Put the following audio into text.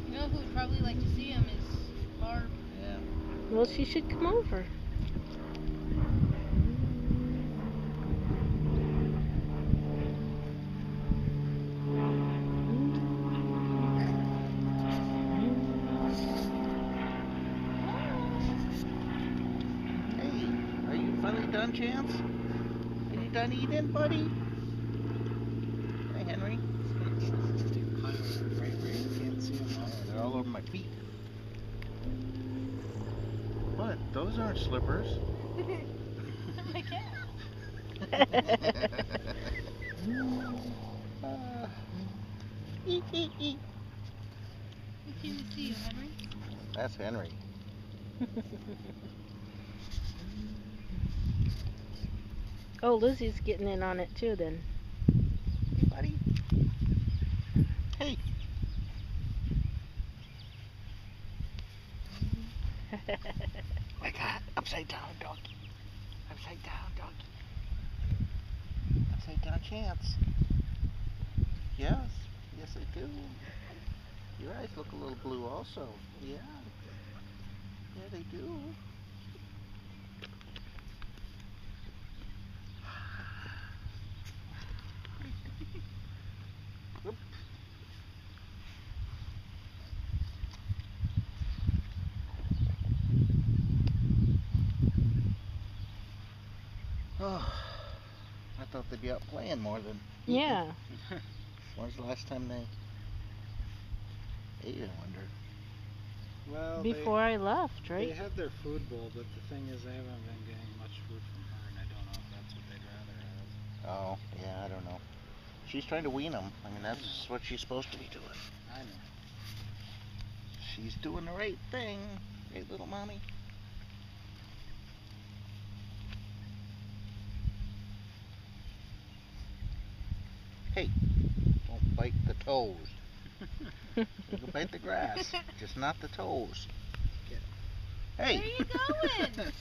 You know who would probably like to see him is Barb. Yeah. Well, she should come over. Hey, are you finally done, Chance? Are you done eating, buddy? Hey, Henry. Right where you can't see them all. They're all over my feet. What? Those aren't slippers. My cat. Eat, eat, eat. Who came to see you, Henry? That's Henry. Oh, Lizzie's getting in on it too then. Hey, buddy. Hey. I got upside down donkey. Upside down donkey. Upside down Chance. Yes. Yes, I do. Your eyes look a little blue also. Yeah. Yeah, they do. Whoop. Oh, I thought they'd be out playing more than eating. Yeah. When's the last time they ate, I wonder? Well, Before I left, they right? have their food bowl, but the thing is, they haven't been getting much food from her, and I don't know if that's what they'd rather have. Oh, yeah, I don't know. She's trying to wean them. I mean, that's what she's supposed to be doing. I know. She's doing the right thing. Hey, little mommy. Hey, don't bite the toes. You can bite the grass, just not the toes. Get Hey. Where are you going?